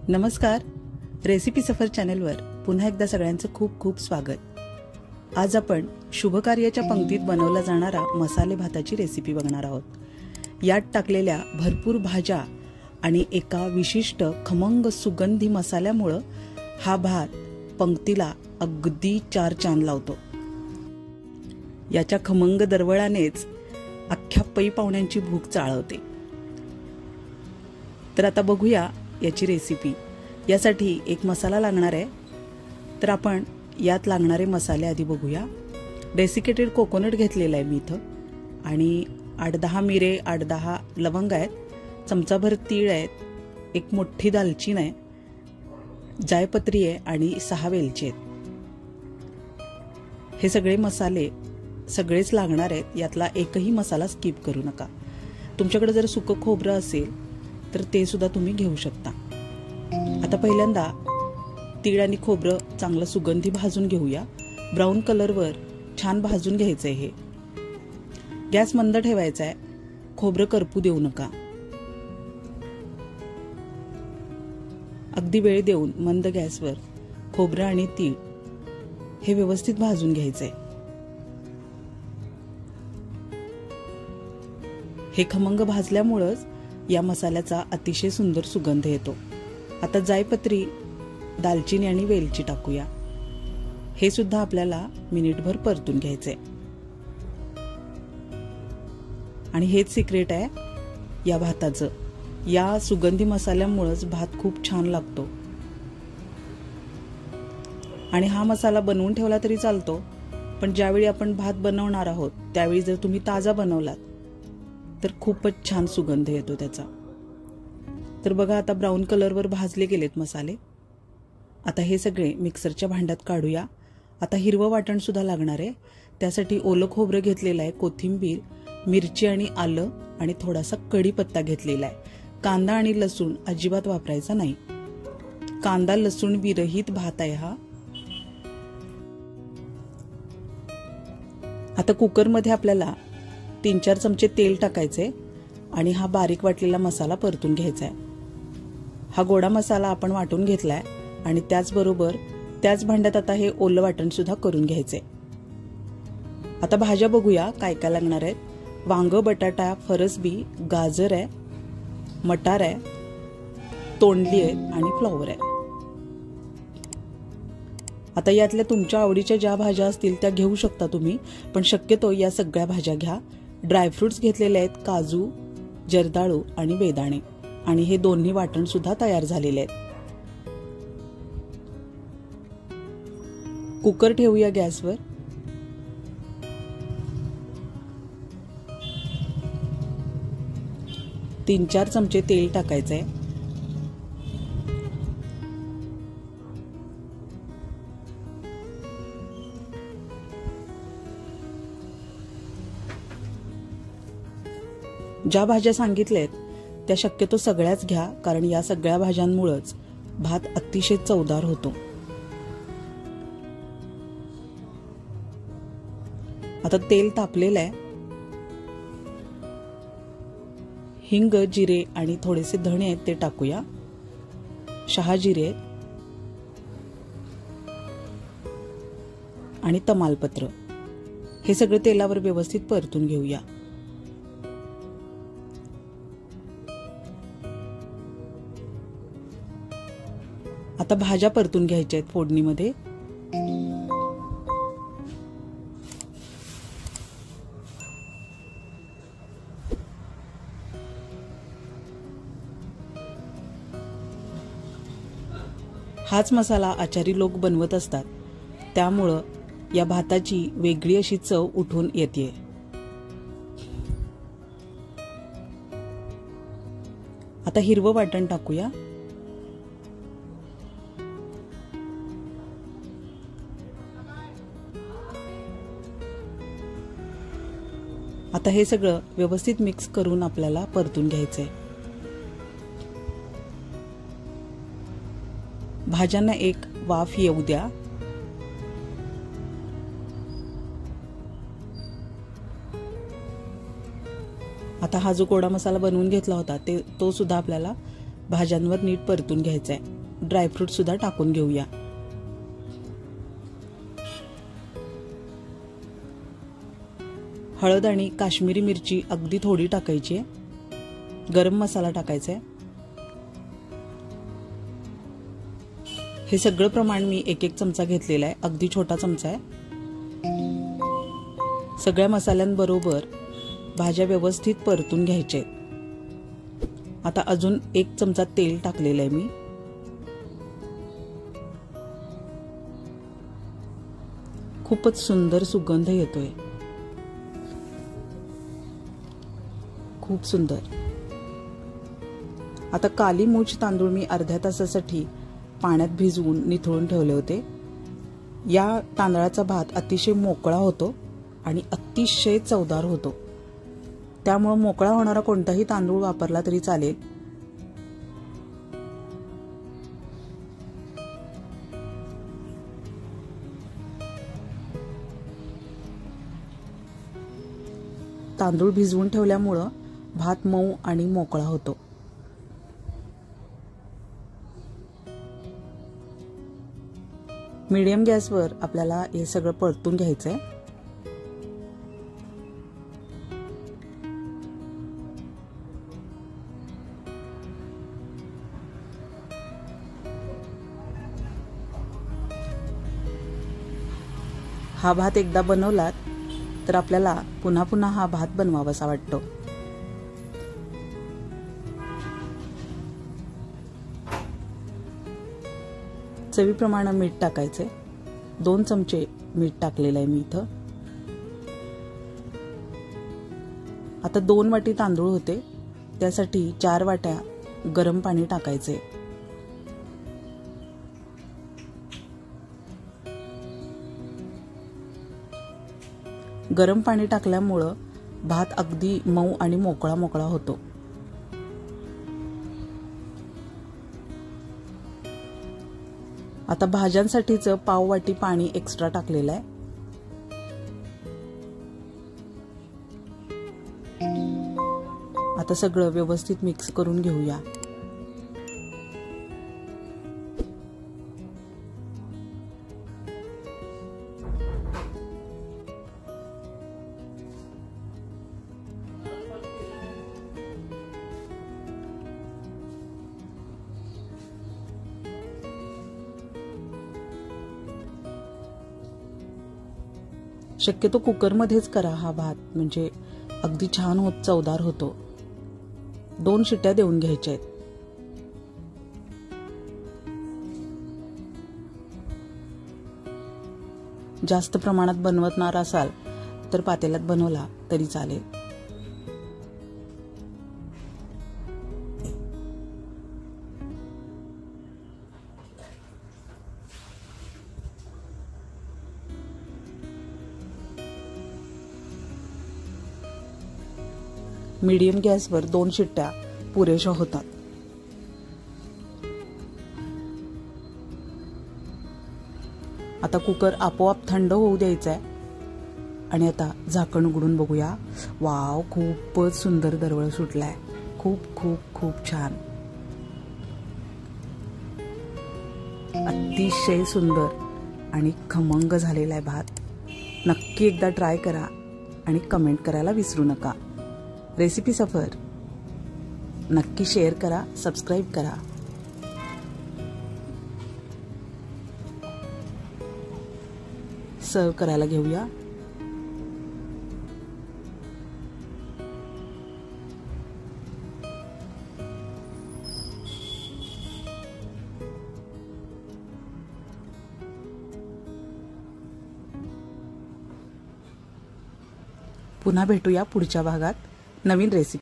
नमस्कार, रेसिपी सफर चॅनलवर पुन्हा एकदा सगळ्यांचं खूप खूप स्वागत। आज आपण शुभ कार्याच्या पंक्तीत बनवला जाणारा मसाले भाताची रेसिपी बघणार आहोत। यात टाकलेल्या भरपूर भाज्या आणि एका विशिष्ट खमंग सुगंधी मसाल्यामुळे हा भात पंक्तीला अगदी चार चांद लावतो। याच्या खमंग दरवळानेच अख्ख्या पै पाहुण्यांची भूक चाळवते। तर आता बघूया याची रेसिपी। यासाठी एक मसाला लागणार आहे, तर आपण यात लागणारे मसाले आधी बघूया। डेसिकेटेड कोकोनट घेतलेला आहे मी इथं आणि 8-10 मिरे, 8-10 लवंग आहेत, चमचाभर तीळ आहेत, एक मोठी दालचीन आहे, जायपत्री आहे आणि 6 वेलची आहेत। हे सगळे मसाले सगळेच लागणार आहेत, यातला एकही मसाला स्किप करू नका। तुमच्याकडे जर सुकं खोबरं असेल तर ते सुद्धा तुम्ही घेऊ शकता। आता पहिल्यांदा तीळ आणि खोबरं चांगलं सुगंधी भाजून घेऊया। ब्राऊन कलरवर छान भाजून घ्यायचंय। हे गॅस मंद ठेवायचा आहे, खोबरं करपू देऊ नका। अगदी वेळ देऊन मंद गॅसवर खोबरं आणि तीळ हे व्यवस्थित भाजून घ्यायचंय। हे खमंग भाजल्यामुळेच या मसाल्याचा अतिशय सुंदर सुगंध येतो। आता जायपत्री, दालचिनी आणि वेलची टाकूया। हे सुद्धा आपल्याला मिनिटभर परतून घ्यायचंय आणि हेच सिक्रेट आहे या भाताचं। या सुगंधी मसाल्यामुळेच भात खूप छान लागतो। आणि हा मसाला बनवून ठेवला तरी चालतो, पण ज्यावेळी आपण भात बनवणार आहोत त्यावेळी जर तुम्ही ताजा बनवलात तर खूपच छान सुगंध येतो त्याचा। तर बघा, आता ब्राऊन कलरवर भाजले गेलेत मसाले। आता हे सगळे मिक्सरच्या भांड्यात काढूया। आता हिरवं वाटण सुद्धा लागणार आहे, त्यासाठी ओलं खोबरं घेतलेलं आहे, कोथिंबीर, मिरची आणि आलं आणि थोडासा कढीपत्ता घेतलेला आहे। कांदा आणि लसूण अजिबात वापरायचा नाही। कांदा लसूण विरहित भात आहे हा। आता कुकरमध्ये आपल्याला 3-4 चमचे तेल टाकायचे आणि हा बारीक वाटलेला मसाला परतून घ्यायचा आहे। हा गोडा मसाला आपण वाटून घेतलाय आणि त्याचबरोबर त्याच भांड्यात आता हे ओलं वाटण सुद्धा करून घ्यायचे। आता भाज्या बघूया काय काय लागणार आहेत। वांग, बटाटा, फरसबी, गाजर आहे, मटार आहे, तोंडली आहे आणि फ्लॉवर आहे। आता यातल्या तुमच्या आवडीच्या ज्या भाज्या असतील त्या घेऊ शकता तुम्ही, पण शक्यतो या सगळ्या भाज्या घ्या। ड्रायफ्रुट्स घेतलेले आहेत, काजू, जर्दाळू आणि बेदाणे, आणि हे दोन्ही वाटण सुद्धा तयार झालेले आहेत। कुकर ठेवूया गॅसवर। तीन 4 चमचे तेल टाकायचंय। ज्या भाज्या सांगितल्यात त्या शक्यतो सगळ्याच घ्या, कारण या सगळ्या भाज्यांमुळेच भात अतिशय चवदार होतो। आता तेल तापलेलं आहे। हिंग, जिरे आणि थोडेसे धणे आहेत ते टाकूया। शहाजिरे आहेत आणि तमालपत्र, हे सगळं तेलावर व्यवस्थित परतून घेऊया। आता भाज्या परतून घ्यायच्या आहेत फोडणीमध्ये। हाच मसाला आचारी लोक बनवत असतात, त्यामुळं या भाताची वेगळी अशी चव उठून येते। आता हिरवं वाटण टाकूया। आता हे सगळं व्यवस्थित मिक्स करून आपल्याला परतून घ्यायचंय। भाज्यांना एक वाफ येऊ द्या। आता हा जो गोडा मसाला बनवून घेतला होता तो सुद्धा आपल्याला भाज्यांवर नीट परतून घ्यायचा आहे। ड्रायफ्रूट सुद्धा टाकून घेऊया। हळद आणि काश्मीरी मिरची अगदी थोडी टाकायची आहे। गरम मसाला टाकायचा आहे। हे सगळं प्रमाण मी एक एक चमचा घेतलेला आहे, अगदी छोटा चमचा आहे। सगळ्या मसाल्यांबरोबर भाज्या व्यवस्थित परतून घ्यायच्या आहेत। आता अजून एक चमचा तेल टाकलेलं आहे मी। खूपच सुंदर सुगंध येतोय, खूप सुंदर। आता काली मूछ तांदूळ मी अर्ध्या तासासाठी पाण्यात भिजवून निथळून ठेवले होते। या तांदळाचा भात अतिशय मोकळा होतो आणि अतिशय चवदार होतो, त्यामुळे मोकळा होणारा कोणताही तांदूळ वापरला तरी चालेल। तांदूळ भिजवून ठेवल्यामुळे भात मऊ आणि मोकळा होतो। मीडियम गॅसवर आपल्याला हे सगळं परतून घ्यायचंय। हा भात एकदा बनवलात तर आपल्याला पुन्हा पुन्हा हा भात बनवावासा वाटतो। चवीप्रमाणे मीठ टाकायचे, 2 चमचे मीठ टाकलेलं आहे मी इथं। आता 2 वाटी तांदूळ होते, त्यासाठी 4 वाट्या गरम पाणी टाकायचे। गरम पाणी टाकल्यामुळं भात अगदी मऊ आणि मोकळा मोकळा होतो। आता भाज्यांसाठीचं पाव वाटी पाणी एक्स्ट्रा टाकलेलं आहे। आता सगळं व्यवस्थित मिक्स करून घेऊया। शक्यतो कुकरमध्येच करा हा भात, म्हणजे अगदी छान होत चवदार होतो। 2 शिट्ट्या देऊन घ्यायच्या आहेत। जास्त प्रमाणात बनवणार असाल तर पातेल्यात बनवला तरी चालेल। मीडियम गॅसवर 2 शिट्ट्या पुरेशा होतात। आता कुकर आपोआप थंड होऊ द्यायचा आहे आणि आता झाकण उघडून बघूया। वाव, खूपच सुंदर दरवळ सुटलाय, खूप खूप खूप छान, अतिशय सुंदर आणि खमंग झालेला आहे भात। नक्की एकदा ट्राय करा आणि कमेंट करायला विसरू नका। रेसिपी सफर नक्की शेअर करा, सबस्क्राइब करा। सर्व करायला घेऊया। पुन्हा भेटूया पुढच्या भागात नवीन रेसिपी।